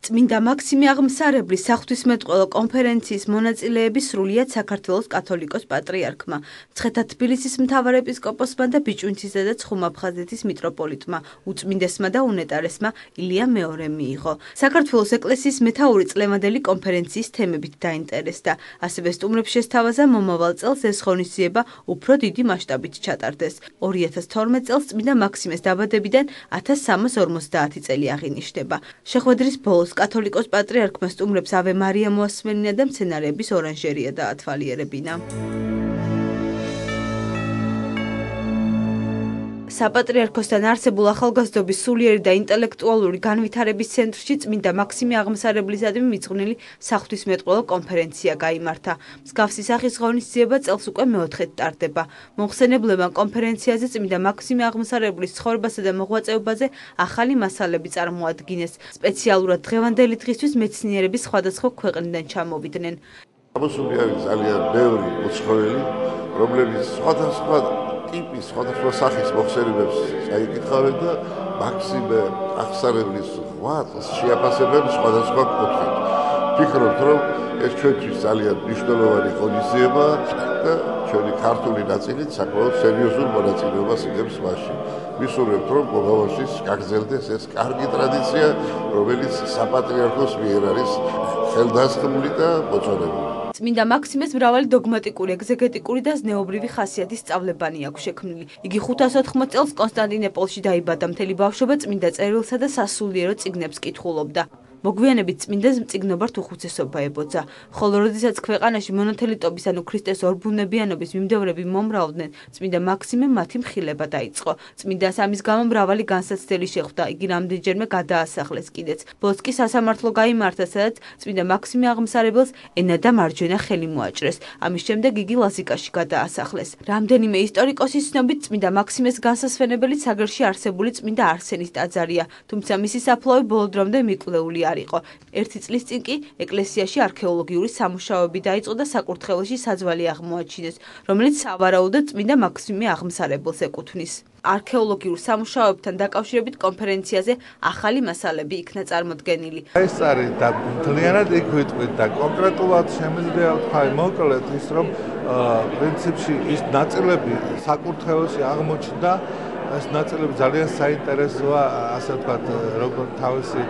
წმინდა მაქსიმე აღმსარებლის საღვთისმეტყველო კონფერენციის მონაწილეები სრულიად საქართველოს კათოლიკოს პატრიარქმა, მცხეთა თბილისის მთავარეპისკოპოსმა და ბიჭვინთისა და ცხუმ-აფხაზეთის მიტროპოლიტმა, უწმინდესმა და უნეტარესმა ილია მეორემ მიიღო. საქართველოს ეკლესიის მეთაური წლევანდელი კონფერენციის თემებით დაინტერესდა. ასევე სტუმრებს შესთავაზა მომავალ წელს ეს ღონისძიება უფრო დიდი მასშტაბით ჩატარდეს. 2012 წელს წმინდა მაქსიმეს დაბადებიდან 1350 წელი აღინიშნება. შეხვედრის ბოლოს კათოლიკოს პატრიარქმა სტუმრებს ავე მარია მოასმენინა და მცენარეების ორანჟერია დაათვალიერებინა. საპატრიარქოსთან არსებულ ახალგაზრდობის სულიერი და ინტელექტუალური განვითარების ცენტრში წმინდა მაქსიმე აღმსარებლისადმი მიძღვნილი საღვთისმეტყველო კონფერენცია გაიმართა. მსგავსი სახის ღონისძიება წელს უკვე მეოთხედ ტარდება. მომხსენებლებმა კონფერენციაზე წმინდა მაქსიმე აღმსარებლის ცხოვრებასა და მოღვაწეობაზე ახალი მასალები წარმოადგინეს. სპეციალურად დღევანდელი დღისთვის მეცნიერები სხვადასხვა ქვეყნიდან ჩამოვიდნენ. ამოსული არის ძალიან ბევრი უცხოელი, რომლებიც სხვადასხვა ტიპის, სხვადასხვა სახის მოხსენებებს წაიკითხავენ და მაქსიმე აღმსარებლის ღვაწლს შეაფასებენ სხვადასხვა კუთხით. ვფიქრობთ, რომ ეს ჩვენთვის ძალიან მნიშვნელოვანი ღონისძიებაა და ჩვენი ქართული ნაწილით საკმაოდ სერიოზულ მონაწილეობას იღებს მასში. ვისურვებთ, რომ მომავალში გაგრძელდეს ეს კარგი ტრადიცია, რომელიც საპატრიარქოს მიერ არის ხელდასხმული და მოწოდებული. წმინდა მაქსიმეს მრავალი დოგმატიკური, ეგზეგეტიკური და ზნეობრივი ხასიათის სწავლებანი აქვს შექმნილი. იგი 580 წელს კონსტანტინოპოლში დაიბადა. მთელი ბავშვობა წმინდა წერილსა და სასულიერო წიგნებს კითხულობდა. მოგვიანებით წმინდას მწიგნობართ უხუცესობა ებოძა. ხოლო როდესაც ქვეყანაში მონოთელიტობის ანუ ქრისტეს ორბუნებიანობის მიმდევრები მომრავლდნენ, წმინდა მაქსიმე მათი მხილება დაიწყო. წმინდას ამის გამო მრავალი განსაცდელი შეხვდა. იგი რამდენჯერმე გადაასახლეს კიდეც. ბოლოს კი სასამართლო გაიმართა, სადაც წმინდა მაქსიმე აღმსარებელს ენა და მარჯვენა ხელი მოაჭრეს. ამის შემდეგ იგი ლაზიკაში გადაასახლეს. რამდენიმე ისტორიკოსის ცნობით წმინდა მაქსიმეს განსასვენებელი საგერში არსებული წმინდა არსენის ტაძარია, თუმცა მისი საფლავი ბოლო დრომდე მიკვლეული არ იყო. ერთი წლის წინ კი ეკლესიაში არქეოლოგიური სამუშაოები დაიწყო და საკურთხეველში საძვალი აღმოაჩინეს, რომელიც სავარაუდოდ წმინდა მაქსიმე აღმსარებელს ეკუთვნის. არქეოლოგიურ სამუშაოებთან დაკავშირებით კონფერენციაზე ახალი მასალები იქნა წარმოდგენილი. ეს არის და მთლიანად იქვიტყვით და კონკრეტულად შემიძლია ვთქვა მოკლედ ის, რომ პრინციპში ის ნაწილები საკურთხეველში აღმოჩნდა. ეს ნაწილები ძალიან საინტერესოა, ასე ვთქვათ, როგორც თავისი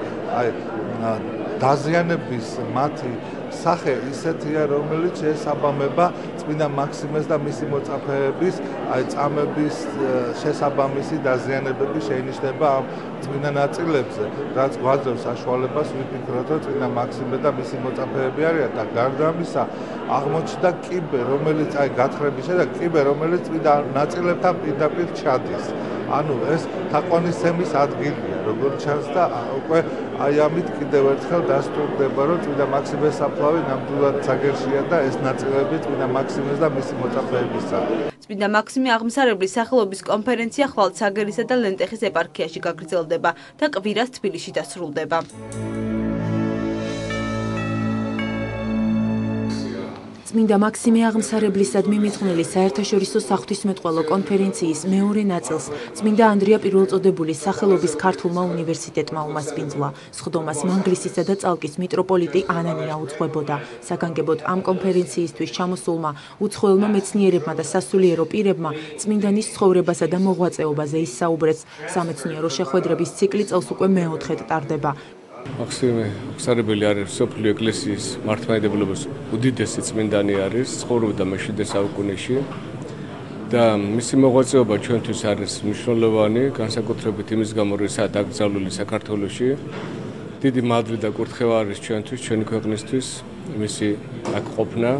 დაზიანების მათი სახე ისეთია, რომელიც შესაბამება წმინდა მაქსიმეს და მისი მოწაფეების წამების შესაბამისი დაზიანებები შეინიშნება ამ წმინდა ნაწილებზე, რაც გვაძლევს საშუალებას ვიფიქროთ, რომ წმინდა მაქსიმე და მისი მოწაფეები არიან და გარდა ამისა აღმოჩნდა კიბე, რომელიც გათხრების შედეგად კიბე, რომელიც წმინდა ნაწილებთან პირდაპირ ჩადის. ანუ ეს თაყვანისცემის ადგილია, როგორც ჩანს და უკვე ამით კიდევ ერთხელ დასტურდება, რომ წმინდა მაქსიმეს საფლავი ნამდვილად საგერშია და ეს ნაწილები წმინდა მაქსიმეს და მისი მოწაფეებისა. წმინდა მაქსიმე აღმსარებლის სახელობის კონფერენცია ხვალ საგერისა და ლენტეხის ეპარქიაში გაგრძელდება და კვირას თბილისში დასრულდება. წმინდა მაქსიმე აღმსარებლისადმი მიძღვნილი საერთაშორისო საღვთისმეტყველო კონფერენციის მეორე ნაწილს წმინდა ანდრია პირველწოდებულის სახელობის ქართულმა უნივერსიტეტმა უმასპინძლა. სხდომას მანგლისისა და წალკის მიტროპოლიტი ანანია უძღვებოდა. საგანგებოდ ამ კონფერენციისთვის ჩამოსულმა უცხოელმა მეცნიერებმა და სასულიერო პირებმა წმინდანის ცხოვრებასა და მოღვაწეობაზე ისაუბრეს. სამეცნიერო შეხვედრების ციკლი წელს უკვე მეოთხედ ტარდება. მაქსიმე აღმსარებელი არის სოფლიო ეკლესიის მართლმადიდებლობის უდიდესი წმინდანი არის, ცხოვრობდა მე-7 საუკუნეში და მისი მოღვაწეობა ჩვენთვის არის მნიშვნელოვანი, განსაკუთრებით იმის გამო, რომ ისაა დაკრძალული საქართველოში. დიდი მადლი და კურთხევა არის ჩვენთვის, ჩვენი ქვეყნისთვის მისი აქ ყოფნა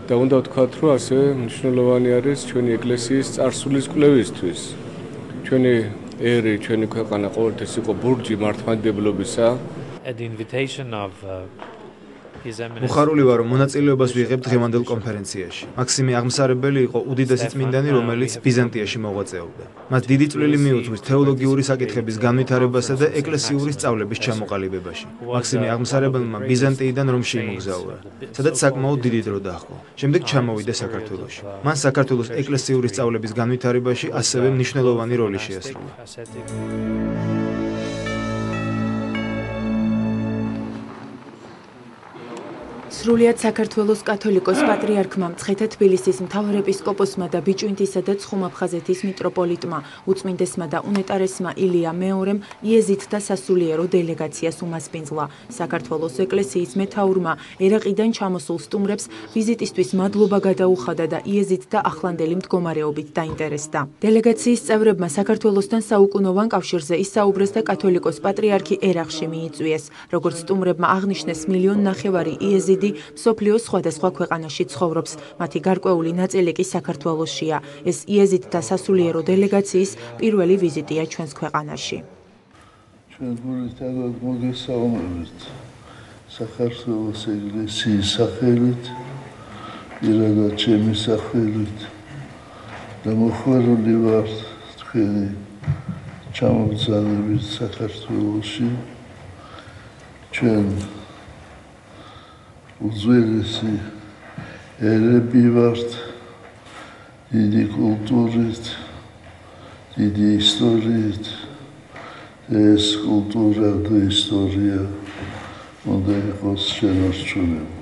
და უნდა ვთქვათ, რომ ასევე მნიშვნელოვანი არის ჩვენი ეკლესიის წარსულის კვლევისთვის. ჩვენი ერი ჩვენი ქვეყანა ყოველთვის იყო ბურჯი მართლმადიდებლობისა. მუხარული ვარ, რომ მონაწილეობას ვიღებ დღევანდელ კონფერენციაში. მაქსიმე აღმსარებელი იყო უდიდესი წმინდანი, რომელიც ბიზანტიაში მოღვაწეობდა. მას დიდი წვლილი მიუძღვის თეოლოგიური საკითხების განვითარებასა და ეკლესიური სწავლების ჩამოყალიბებაში. მაქსიმე აღმსარებელმა ბიზანტიიდან რომში იმოგზაურა, სადაც საკმაოდ დიდი დრო დაჰყო. შემდეგ ჩამოვიდა საქართველოში. მან საქართველოს ეკლესიური სწავლების განვითარებაში ასევე მნიშვნელოვანი როლი შეასრულა. სრულიად საქართველოს კათოლიკოს პატრიარქმა მცხეთა თბილისის მთავარეპისკოპოსმა და ბიჭვინთისა და ცხუმ-აფხაზეთის მიტროპოლიტმა უწმინდესმა და უნეტარესმა ილია მეორემ იეზიდთა სასულიერო დელეგაციას უმასპინძლა. საქართველოს ეკლესიის მეთაურმა ერაყიდან ჩამოსულ სტუმრებს ვიზიტისთვის მადლობა გადაუხადა და იეზიდთა ახლანდელი მდგომარეობით დაინტერესდა. დელეგაციის წევრებმა საქართველოსთან საუკუნოვან კავშირზე ისაუბრეს და კათოლიკოს პატრიარქი ერაყში მიიწვიეს. როგორც სტუმრებმა აღნიშნეს, 1,5 მილიონი იეზიდი მსოფლიოს სხვადასხვა ქვეყანაში ცხოვრობს. მათი გარკვეული ნაწილი კი საქართველოსშია. ეს იეზიდთა სასულიერო დელეგაციის პირველი ვიზიტია ჩვენს ქვეყანაში. ჩვენ გულითაგად მოგესალმებით საქართველოს ეკლესიის სახელით, პირადად ჩემი სახელით და მოხარული ვარ თქვენი ჩამოგზავნებით საქართველოში. ჩვენ უძველესი ერები ვართ, დიდი კულტურით, დიდი ისტორიით. ეს კულტურა და ისტორია უნდა იყოს შენარჩუნებული.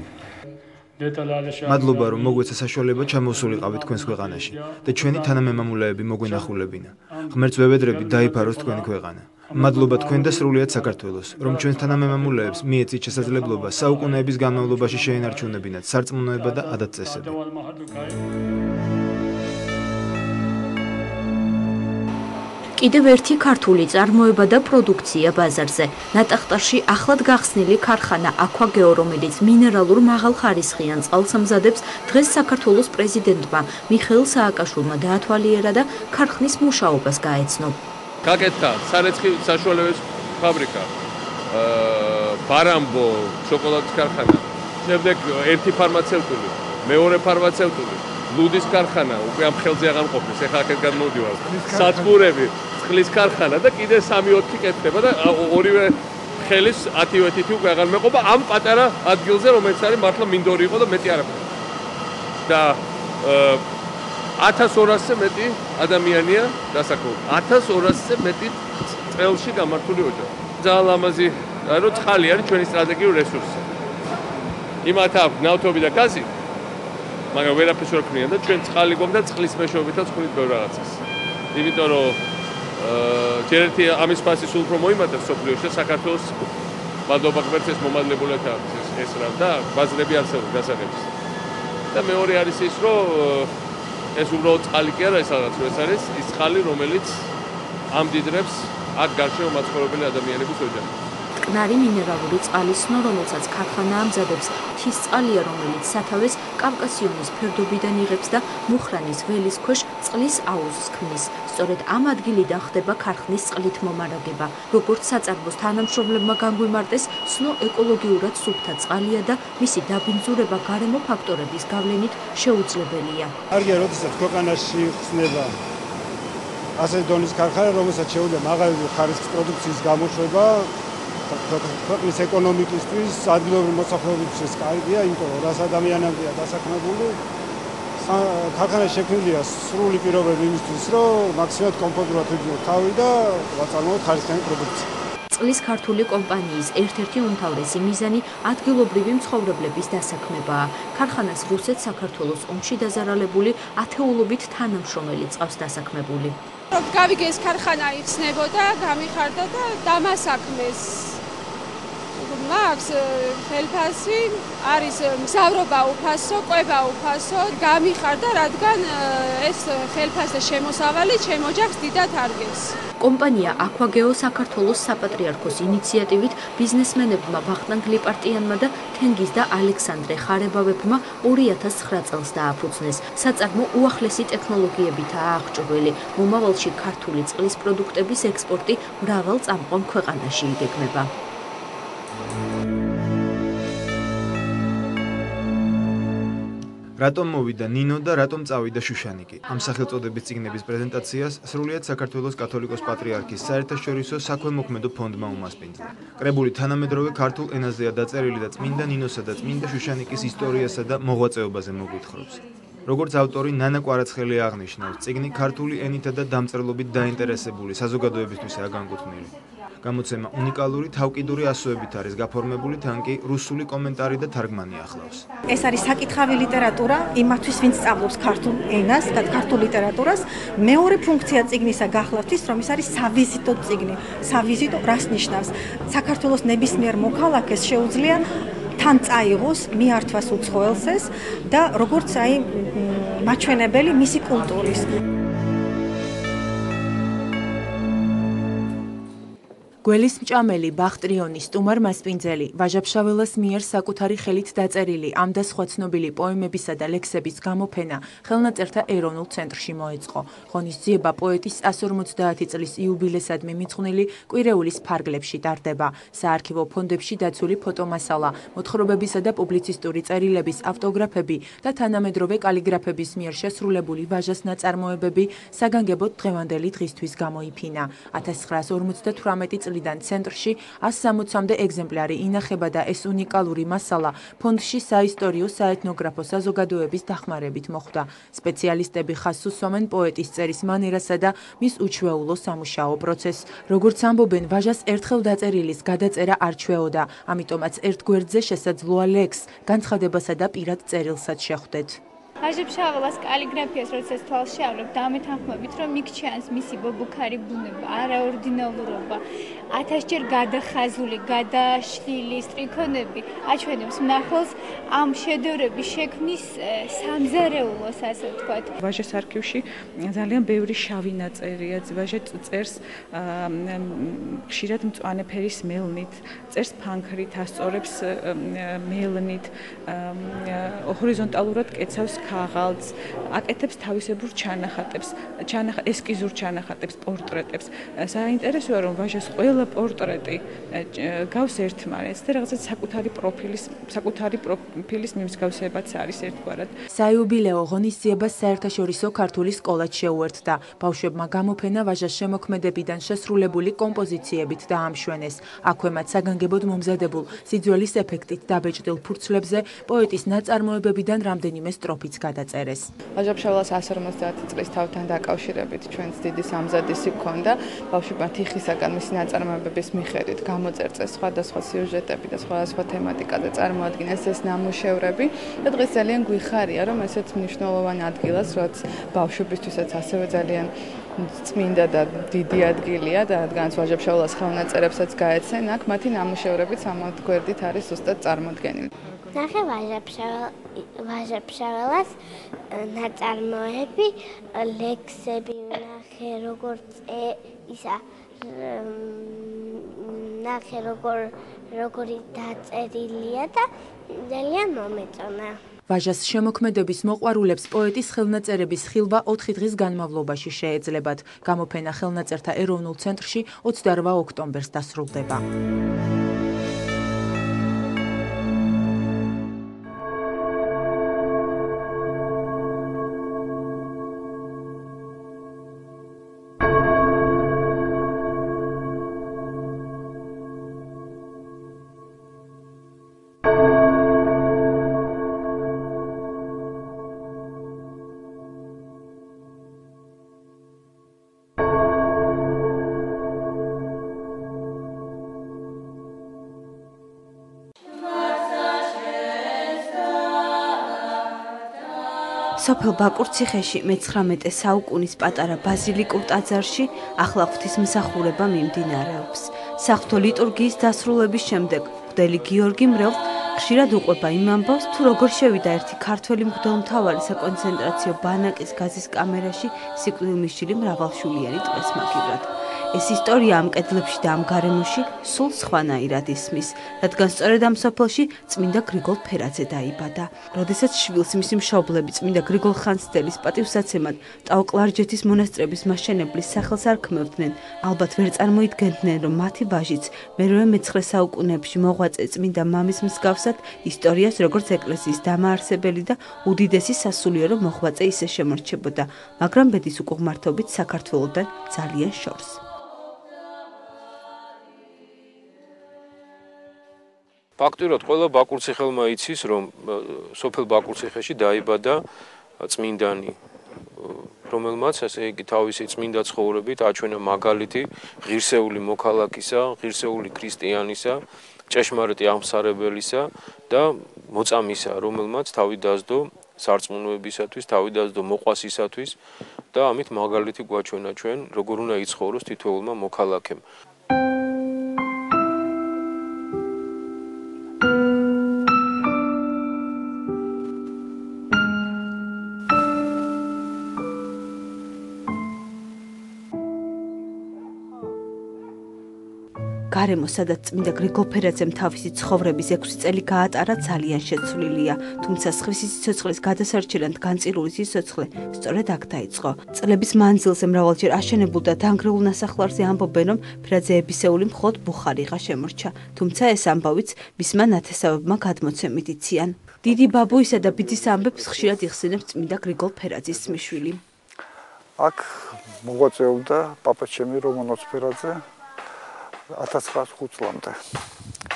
მადლობა, რომ მოგვეცა საშუალება ჩამოსულიყავით თქვენს ქვეყანაში და ჩვენი თანამემამულეები მოგვენახულებინა. ღმერთს ვევედრებით დაიფაროს თქვენი ქვეყანა. მადლობა თქვენ და სრულიად საქართველოს, რომ ჩვენს თანამემამულეებს მიეცით შესაძლებლობა საუკუნეების განმავლობაში შეენარჩუნებინათ სარწმუნოება და ადათ-წესები. კიდევ ერთი ქართული წარმოება და პროდუქცია ბაზარზე. ნატახტარში ახლად გახსნილი ქარხანა აქვაგეო, რომელიც მინერალურ მაღალხარისხიან წყალს ამზადებს, დღეს საქართველოს პრეზიდენტმა მიხეილ სააკაშვილმა დაათვალიერა და ქარხნის მუშაობას გაეცნო. გაკეთდა სარეცხილ საშუალებების ფაბრიკა, ბარამბო, შოკოლადის ქარხანა, შემდეგ ერთი ფარმაცევტული, მეორე ფარმაცევტული, ლუდის ქარხანა, უკვე ამ ხელზე აღარ მყოფნის, ეხლა აქეთ გადმოვდივარ. სათბურები, წყლის ქარხანა და კიდე 3-4 კეთდება და ორივე ხელის 10-11 უკვე აღარ მეყოფა ამ პატარა ადგილზე, რომელიც არის მართლა მინდორი იყო და მეტი არაფერი. და 1200-ზე მეტი ადამიანია დასაქმებული. 1200-ზე მეტი წელში გამართული ოჯახი. ძალიან ლამაზი, რომ წყალი არის ჩვენი სტრატეგიული რესურსი. იმათ აქვს ნავთობი და გაზი, მაგრამ ვერაფერს ვერ ქმნიან და ჩვენ წყალი გვაქვს და წყლის მეშვეობითაც ქმნით ბევრ რაღაცას. იმიტომ რომ ჯერ ერთი ამის ფასი სულ უფრო მოიმატებს სოფლიოში და საქართველოს მადლობა ღმერთს ეს მომადლებულად აქვს ეს რა და ბაზრები არსებობს გასაღების. და მეორე არის ის, რომ ეს უბრალოდ წყალი კი არა, ეს რაღაც ეს არის ის წყალი, რომელიც ამდიდრებს აქ გარშემო მაცხოვრებელი ადამიანების ოჯახებს. მტკნარი მინერალური წყალის სნო, რომელსაც ქარხანა ამზადებს, მთის წყალია, რომელიც სათავეს კავკასიონის ფერდობიდან იღებს და მუხრანის ველის ქვეშ წყლის აუზს ქმნის. სწორედ ამ ადგილიდან ხდება ქარხნის წყლით მომარაგება. როგორც საწარმოს თანამშრომლებმა განგვიმარტეს, სნო ეკოლოგიურად სუფთა წყალია და მისი დაბინძურება გარემო ფაქტორების გავლენით შეუძლებელია. კარგია, როდესაც ქვეყანაში ხსნება ასეთი დონის ქარხანა, რომელსაც შეუძლია მაღალი ხარისხის პროდუქციის გამოშვება, ქვეყნის ეკონომიკისთვის, ადგილობრივი მოსახლეობისთვის კარგია, იმიტომ რომ 100 ადამიანამდეა დასაქმებული. ქარხანა შექმნილია სრული პირობები იმისთვის, რომ მაქსიმალურად კომფორტულად ვიძინოთ თავი და ვაწარმოოთ ხარისხიანი პროდუქცია. წყლის ქართული კომპანიის ერთ-ერთი უმთავრესი მიზანი ადგილობრივი მცხოვრებლების დასაქმებაა. ქარხანას რუსეთ-საქართველოს ომში დაზარალებული ათეულობით თანამშრომელი წავს დასაქმებული. გავიგე ეს ქარხანა იხსნებოდა, გამიხარდა და დამასაქმეს. მაქვს ხელფასი, არის მგზავრობა უფასო, კვება უფასო, გამიხარდა, რადგან ეს ხელფასზე შემოსავალი ჩემ ოჯახს დიდად არგებს. კომპანია აქვაგეო საქართველოს საპატრიარქოს ინიციატივით ბიზნესმენებმა ვახტანგ ლიპარტიანმა და თენგიზ და ალექსანდრე ხარებავებმა 2009 წელს დააფუძნეს. საწარმო უახლესი ტექნოლოგიებითაა აღჭურვილი. მომავალში ქართული წყლის პროდუქტების ექსპორტი მრავალ წამყვან ქვეყანაში იგეგმება. რატომ მოვიდა ნინო და რატომ წავიდა შუშანიკი? ამ სახელწოდების წიგნების პრეზენტაციას სრულიად საქართველოს კათოლიკოს პატრიარქის საერთაშორისო საქვემოქმედო ფონდმა უმასპინძლა. კრებული თანამედროვე ქართულ ენაზეა დაწერილი და წმინდა ნინოსა და წმინდა შუშანიკის ისტორიასა და მოღვაწეობაზე მოგვითხრობს. როგორც ავტორი ნანა კვარაცხელი აღნიშნავს, წიგნი ქართული ენითა და დამწერლობით დაინტერესებული საზოგადოებისთვისაა განკუთვნილი. გამოცემა უნიკალური თავკიდური ასოებით არის გაფორმებული, თან კი რუსული კომენტარი და თარგმანი ახლავს. ეს არის საკითხავი ლიტერატურა იმათთვის, ვინც სწავლობს ქართულ ენას, ქართულ ლიტერატურას. მეორე ფუნქცია წიგნისა გახლავთ ის, რომ ის არის სავიზიტო წიგნი. სავიზიტო რას ნიშნავს? საქართველოს ნებისმიერ მოქალაქეს შეუძლია თან წაიღოს, მიართვას უცხოელს და როგორც აი მაჩვენებელი მისი კულტურის. გველის მჭამელი, ბახტრიონი, სტუმარ მასპინძელი, ვაჟა-ფშაველას მიერ საკუთარი ხელით დაწერილი ამ და სხვა ცნობილი პოემებისა და ლექსების გამოფენა ხელნაწერთა ეროვნულ ცენტრში მოეწყო. ღონისძიება პოეტის 150 წლის იუბილესადმი მიძღვნილი კვირეულის ფარგლებში ტარდება. საარქივო ფონდებში დაცული ფოტომასალა, მოთხრობებისა და პუბლიცისტური წერილების ავტოგრაფები და თანამედროვე კალიგრაფების მიერ შესრულებული ვაჟას ნაწარმოებები საგანგებოდ დღევანდელი დღისთვის გამოიფინა. 1958 წლიდან ცენტრში 160-მდე ეგზემპლარი ინახება და ეს უნიკალური მასალა ფონდში საისტორიო საეთნოგრაფო საზოგადოების დახმარებით მოხვდა. სპეციალისტები ხაზს უსვამენ პოეტის წერის მანერასა და მის უჩვეულო სამუშაო პროცესს. როგორც ამბობენ, ვაჟას ერთხელ დაწერილის გადაწერა არ ჩვეოდა, ამიტომაც ერთ გვერდზე შესაძლოა ლექსს, განცხადებასა და პირად წერილსაც შეხვდეთ. ვაჟა-ფშაველას კალიგრაფიას როდესაც თვალს შევავლებ, დამეთანხმებით, რომ იქ ჩანს მისი ბობუქარი ბუნება, არაორდინალურობა, 1000 ჯერ გადახაზული, გადაშლილი სტრიქონები აჩვენებს მნახველს ამ შედევრების შექმნის სამზარეულოს, ასე ვთქვათ. ვაჟას არქივში ძალიან ბევრი შავი ნაწერია, ვაჟა წერს ხშირად მწვანე ფერის მელნით, წერს ფანქრით, ასწორებს მელნით, ჰორიზონტალურად კეცავს ქაღალდს, აკეთებს თავისებურ ჩანახატებს, ესკიზურ ჩანახატებს, პორტრეტებს. საინტერესოა, რომ ვაჟას ყველა პორტრეტი გავს ერთმანეთს და რაღაცა საკუთარი პროფილის მიმსგავსებაც არის ერთგვარად. საიუბილეო ღონისძიებას საერთაშორისო ქართული სკოლაც შეუერთდა. ბავშვებმა გამოფენა ვაჟას შემოქმედებიდან შესრულებული კომპოზიციებით დაამშვენეს. აქვე მათ საგანგებოდ მომზადებულ სიძველის ეფექტით დაბეჭდილ ფურცლებზე პოეტის ნაწარმოებებიდან რამდენიმე სტროფიც გადაწერეს. ვაჟა-ფშაველას 150 წლის თავთან დაკავშირებით ჩვენს დიდი სამზადისი გქონდა. ბავშვებმა თიხისაგან მისი ნაწარმოებების მიხედვით გამოწერწეს სხვადასხვა სიუჟეტები და სხვადასხვა თემატიკაზე წარმოადგინეს ეს ნამუშევრები და დღეს ძალიან გვიხარია, რომ ესეც მნიშვნელოვანი ადგილას, რაც ბავშვებისთვისაც ასევე ძალიან წმინდა და დიდი ადგილია და რადგანაც ვაჟა-ფშაველას ხელნაწერებსაც გაეცენ, აქ მათი ნამუშევრებით სამოთგვერდით არის ზუსტად წარმოდგენილი. ნახე ვაჟა-ფშაველას ნაწარმოები, ლექსები ნახე როგორც ისა ნახე როგორი დაწერილია და ძალიან მომეწონა. ვაჟას შემოქმედების მოყვარულებს პოეტის ხელნაწერების ხილვა 4 დღის განმავლობაში შეეძლებათ. გამოფენა ხელნაწერთა ეროვნულ ცენტრში 28 ოქტომბერს დასრულდება. სოფელ ბაკურციხეში მე-19 საუკუნის პატარა ბაზილიკურ ტაძარში ახლა ღვთისმსახურება მიმდინარეობს. საღვთო ლიტურგიის დასრულების შემდეგ მღვდელი გიორგი მრევლს ხშირად უყვება იმ ამბავს, თუ როგორ შევიდა ერთი ქართველი მღვდელმთავარი საკონცენტრაციო ბანაკის გაზის კამერაში სიკვდილმისჯილი მრავალშვილიანი ტყესმაგივრად. ეს ისტორია ამ კედლებში და ამ გარემოში სულ სხვანაირად ისმის, რადგან სწორედ ამ სოფელში წმინდა გრიგოლ ფერაძე დაიბადა. როდესაც შვილს მისი მშობლები წმინდა გრიგოლ ხანძთელის პატივსაცემად ტაო-კლარჯეთის მონასტრების მასშენებლის სახელს არქმევდნენ, ალბათ ვერ წარმოიდგენდნენ, რომ მათი ვაჟიც მე-19 საუკუნეებში მოღვაწე წმინდა მამის მსგავსად ისტორიას როგორც ეკლესიის დამაარსებელი და უდიდესი სასულიერო მოღვაწე ისე შემორჩებოდა, მაგრამ ბედის უკუღმართობით საქართველოსთან ძალიან შორს. ფაქტურად ყველა ბაკურციხელმა იცის, რომ სოფელ ბაკურციხეში დაიბადა წმინდანი რომელმაც ესე იგი თავისი წმინდა ცხოვრებით აჩვენა მაგალითი ღირსეული მოქალაქისა, ღირსეული ქრისტიანისა, ჭეშმარიტი აღმსარებელისა და მოწამისა, რომელმაც თავი დასდო სარწმუნოებისათვის, თავი დასდო მოყვასისათვის და ამით მაგალითი გვაჩვენა ჩვენ, როგორ უნდა იცხოვროს თითოეულმა მოქალაქემ. გარემო, სადაც წმინდა გრიგოლ ფერაძემ თავისი ცხოვრების 6 წელი გაატარა, ძალიან შეცვლილია, თუმცა სხვისი სიცოცხლის გადასარჩენად განწირული სიცოცხლე სწორედ აქ დაიწყო. წლების მანძილზე მრავალჯერ აშენებულ და დანგრეულ ნასახლარზე ამბობენ, რომ ფერაძეებისეული მხოლოდ ბუხარიღა შემორჩა, თუმცა ეს ამბავიც მისმა ნათესავებმა გადმოცემით იციან. დიდი ბაბუისა და ბიძის ამბებს ხშირად იხსენებს წმინდა გრიგოლ ფერაძის ძმისშვილი. აქ მოღვაწეობდა პაპაჩემი რომანოც ფერაძე 1905 წლამდე.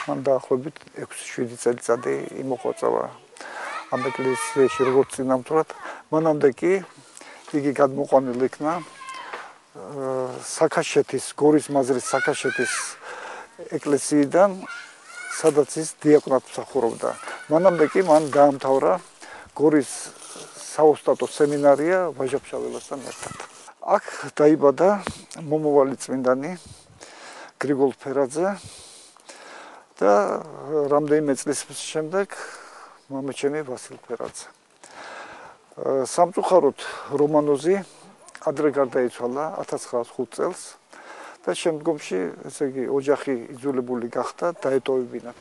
მან დაახლოებით 6-7 წელიწადი იმოღვაწეა ამ ეკლესიაში როგორც წინამძღვრად. მანამდე კი იგი გადმოყვანილი იქნა საქაშეთის, გორის მაზრის საქაშეთის ეკლესიიდან, სადაც ის დიაკვნად მსახურობდა. მანამდე კი მან დაამთავრა გორის საოსტატო სემინარია ვაჟა-ფშაველასთან ერთად. აქ დაიბადა მომავალი წმინდანი გრიგოლ ფერაძე და რამდენიმე წლის შემდეგ მამაჩემი ვასილ ფერაძე. სამწუხაროდ რომანოზი ადრე გარდაიცვალა 1905 წელს და შემდგომში, ესე იგი, ოჯახი იძულებული გახდა დაეტოვებინათ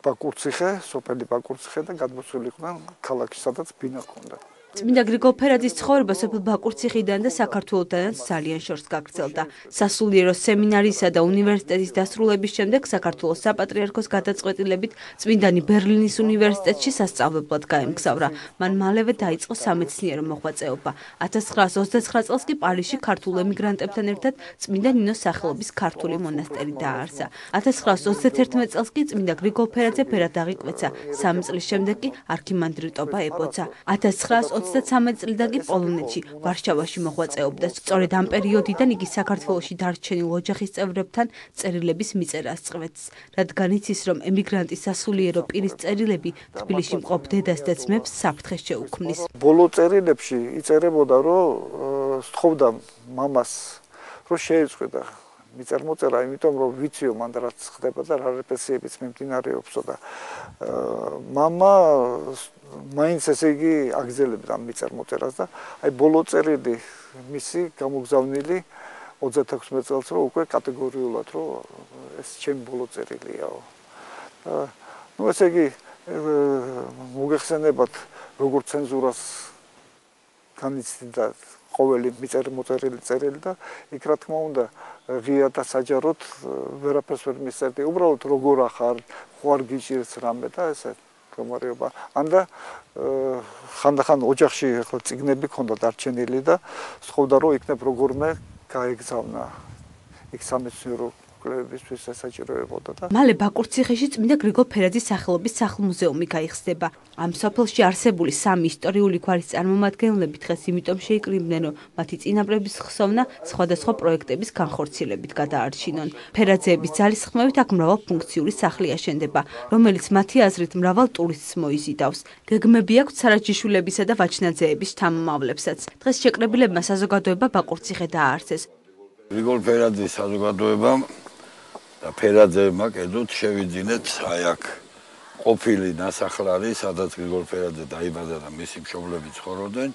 ბაკურციხე, სოფელი ბაკურციხე და გადმოცულიყვნენ ქალაქში, სადაც ბინა ჰქონდა. წმინდა გრიგოლ ფერაძის ცხოვრება სოფელ ბაკურციხიდან და საქართველოდანაც ძალიან შორს გაგრძელდა. სასულიერო სემინარიისა და უნივერსიტეტის დასრულების შემდეგ საქართველოს საპატრიარქოს გადაწყვეტილებით წმინდანი ბერლინის უნივერსიტეტში სასწავლებლად გაემგზავრა. მან მალევე დაიწყო სამეცნიერო მოღვაწეობა. 1929 წელს კი პარიზში ქართულ ემიგრანტებთან ერთად წმინდა ნინოს სახელობის ქართული მონასტერი დააარსა. 1931 წელს კი წმინდა გრიგოლ ფერაძე ფერად აღიკვეცა. 3 წლის შემდეგ კი არქიმანდრიტობა ებოცა. 1933 წლიდან კი პოლონეთში, ვარშავაში მოღვაწეობდა. სწორედ ამ პერიოდიდან იგი საქართველოში დარჩენილ ოჯახის წევრებთან წერილების მიწერას წყვეტს, რადგან იცის, რომ ემიგრანტის სასულიერო პირის წერილები თბილისში მყოფ დედას და ძმებს საფრთხეს შეუქმნის. ბოლო წერილებში იწერებოდა, რომ სთხოვდა მამას, რომ შეეწყვეტა მიწერ-მოწერა, იმიტომ რომ ვიციო მან რაც ხდება და რა რეპრესიებიც მიმდინარეობსო და მამა მაინც ესე იგი აგზელებდა მიწერ-მოწერას და აი ბოლო წერილი მისი გამოგზავნილი 36 წელს რომ უკვე კატეგორიულად რომ ეს ჩემი ბოლო წერილიაო. ნუ ესე იგი მოგეხსენებათ როგორ ცენზურას განიცდიდა ყოველი მიწერ-მოწერილი წერილი და იქ რა თქმა უნდა ღია და საჯაროდ ვერაფერს ვერ მისწერდი. უბრალოდ როგორ ახარ, ხوار გიჭირს რამე და ესე გამარიობა. ანდა ხანდახან ოჯახში ახლა წიგნები ქონდა დარჩენილი და სთხოვდა რომ იქნებ როგორმე გაეგზავნა. იქ სამეცნიერო კვლევებისთვის სასაჭიროებოდა და მალე ბაკურციხეში წმინდა გრიგოლ ფერაძის სახელობის სახლ-მუზეუმი გაიხსნება. ამ სოფელში არსებული 3 ისტორიული გვარის წარმომადგენლები დღეს იმიტომ შეიკრიბნენ, რომ მათი წინაპრების ხსოვნა სხვადასხვა პროექტების განხორციელებით გადაარჩინონ. ფერაძეების ძალისხმევით აქ მრავალფუნქციური სახლი აშენდება, რომელიც მათი აზრით მრავალ ტურისტს მოიზიდავს. გეგმები აქვს სარაჯიშვილებისა და ვაჩნაძეების შთამომავლებსაც. დღეს შეკრებილებმა საზოგადოება ბაკურციხე დააარსეს. გრიგოლ ფერაძის საზოგადოებამ და ფერაძეებმა კერძოდ შევიძინეთ აი აქ ყოფილი ნასახლარი, სადაც გრიგოლ ფერაძე დაიბადა და მისი მშობლები ცხოვრობდნენ,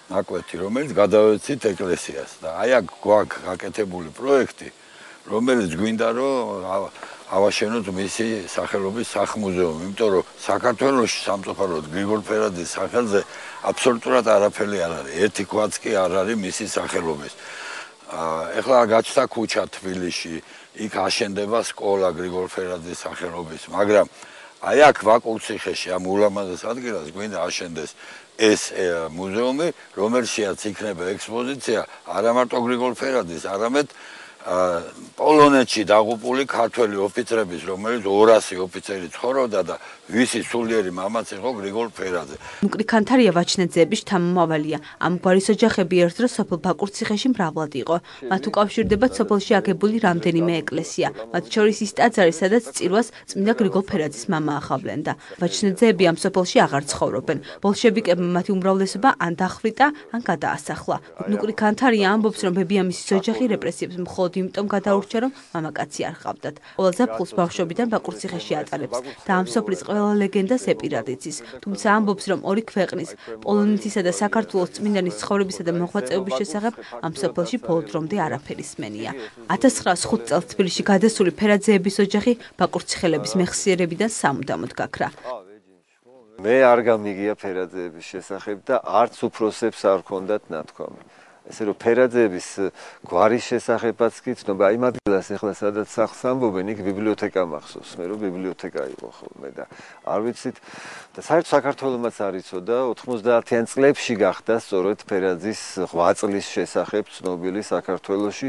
ნაკვეთი, რომელიც გადავეცით ეკლესიას და აი აქ გვაქვს გაკეთებული პროექტი, რომელიც გვინდა რომ ავაშენოთ მისი სახელობის სახლ-მუზეუმი, იმიტომ რომ საქართველოში სამწუხაროდ გრიგოლ ფერაძის სახელზე აბსოლუტურად არაფერი არ არის. ერთი ქვაც კი არ არის მისი სახელობის. ეხლა გაჩნდა ქუჩა თბილისში, იქ აშენდება სკოლა გრიგოლ ფერაძის სახელობის, მაგრამ აი აქ ბაკურციხეში ამ ულამაზეს ადგილას გვინდა აშენდეს ეს მუზეუმი, რომელშიაც იქნება ექსპოზიცია არა მარტო გრიგოლ ფერაძის, არამედ პოლონეთში დაღუპული ქართველი ოფიცრების, რომელიც 200 ოფიცერი ცხოვრობდა და ვისი სულიერი მამაც იყო გრიგოლ ფერაძე. ნუკრი ქანთარია ვაჩნაძეების შთამომავალია. ამგვარი ოჯახები ერთ დროს სოფელ ბაკურციხეში მრავლად იყო. მათ უკავშირდებათ სოფელში აგებული რამდენიმე ეკლესია. მათ შორის ის ტაძარი, სადაც წირვას წმინდა გრიგოლ ფერაძის მამა ახავლენდა. ვაჩნაძეები ამ სოფელში აღარ ცხოვრობენ. ბოლშევიკებმა მათი უმრავლესობა ან დახვრიტა, ან გადაასახლა. ნუკრი ქანთარია ამბობს, რომ ბებიამისის ოჯახი რეპრესიებს მხოლოდ იმიტომ გადაურჩა, რომ მამაკაცი არ ჰყავდათ. ყველაზე ფულს ბავშვობიდან ბაკურციხეში ატარებს და ამ სოფლის ყველა ლეგენდას ეპირად იცის. თუმცა ამბობს, რომ ორი ქვეყნის, პოლონეთისა და საქართველოს წმინდანის ცხოვრებისა და მოღვაწეობის შესახებ ამ სოფელში ბოლო დრომდე არაფერი სმენია. 1905 წელს თბილისში გადასული ფერაძეების ოჯახი ბაკურციხელების მეხსიერებიდან სამუდამოდ გაქრა. მე არ გამიგია ფერაძეების შესახებ და არც უფროსებს არ ჰქონდათ ნათქვამი. ესე რომ ფერაძეების გვარის შესახებაც კი ცნობა, აი მაგას ახლა სადაც სახლს ამბობენ, იქ ბიბლიოთეკა მახსოვს, მე რომ ბიბლიოთეკა იყო ხოლმე და არ ვიცით და საერთოდ საქართველოსაც არ იცოდა 90-იან წლებში გახდა სწორედ ფერაძის 8 წლის შესახებ ცნობილი საქართველოში.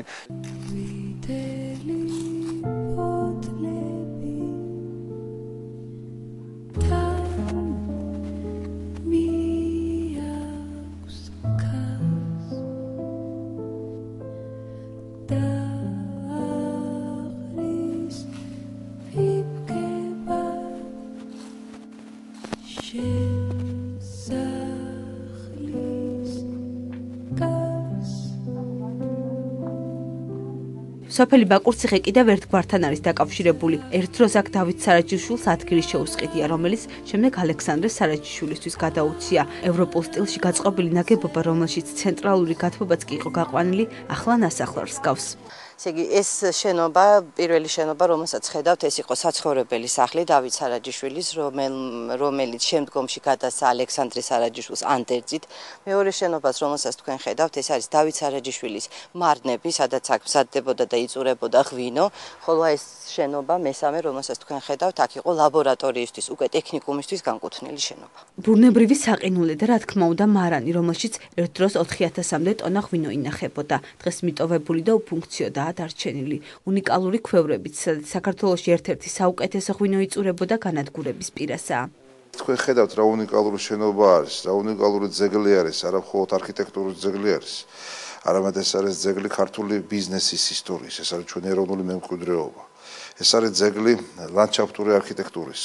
სოფელი ბაკურციხე კიდევ ერთ გვართან არის დაკავშირებული. ერთ დროს აქ დავით სარაჯიშვილს ადგილი შეუსყიდია, რომელიც შემდეგ ალექსანდრე სარაჯიშვილისთვის გადაუცია. ევროპულ სტილში გაწყობილი ნაგებობა, რომელშიც ცენტრალური გათბობაც კი იყო გაყვანილი, ახლა ნასახლარს გავს. ეს შენობა, პირველი შენობა, რომელსაც ხედავთ, ეს იყო საცხოვრებელი სახლი დავით სარაჯიშვილის, რომელიც შემდგომში გადასცა ალექსანდრე სარაჯიშვილს ანდერძით. მეორე შენობას, რომელსაც თქვენ ხედავთ, ეს არის დავით სარაჯიშვილის მარნები, სადაც აქ მზადდებოდა და იწურებოდა ღვინო, ხოლო ეს შენობა, მესამე, რომელსაც თქვენ ხედავთ, აქ იყო ლაბორატორიისთვის, უკვე ტექნიკუმისთვის განკუთვნილი შენობა. ბურნებრივი საყინულე და რა თქმა უნდა მარანი, რომელშიც ერთ დროს 4000-მდე ტონა ღვინო ინახებოდა. დღეს მიტოვებული და უფუნქციოდაა დარჩენილი. უნიკალური ქვევრებით, სადაც საქართველოში ერთ-ერთი საუკეთესო ღვინო იწურებოდა განადგურების პირასაა. თქვენ ხედავთ რა უნიკალური შენობა არის, რა უნიკალური ძეგლი არის, არა მხოლოდ არქიტექტურის ძეგლი არის. არამედ ეს არის ძეგლი ქართული ბიზნესის ისტორიის, ეს არის ჩვენი ეროვნული მემკვიდრეობა. ეს არის ძეგლი ლანდშაფტური არქიტექტურის.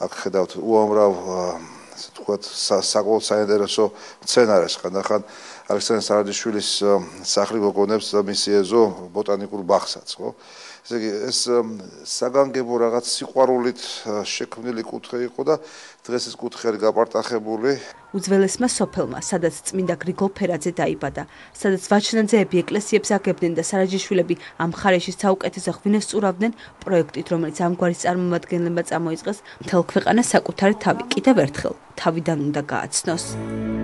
აქ ხედავთ უამრავ ასე ვთქვათ, საკმაოდ საინტერესო სცენარეს, ხანდახან ალექსანდრე სარაჯიშვილის სახლი გოგონებს და მისი ეზო ბოტანიკურ ბაღსაც, ხო? ესე იგი ეს საგანგებო რაღაც სიყვარულით შექმნილი კუთხე იყო და დღეს ეს კუთხე არის გაპარტახებული. უძველესმა სოფელმა, სადაც წმინდა გრიგოლ ფერაძე დაიბადა, სადაც ვაჩნაძეები ეკლესიებს აგებდნენ და სარაჯიშვილები ამ მხარეში საუკეთესო ღვინოს წურავდნენ, პროექტით, რომელიც ამგვარი წარმომადგენლებმა წამოიწყეს, მთელ ქვეყანას საკუთარი თავი კიდევ ერთხელ თავიდან უნდა გააცნოს.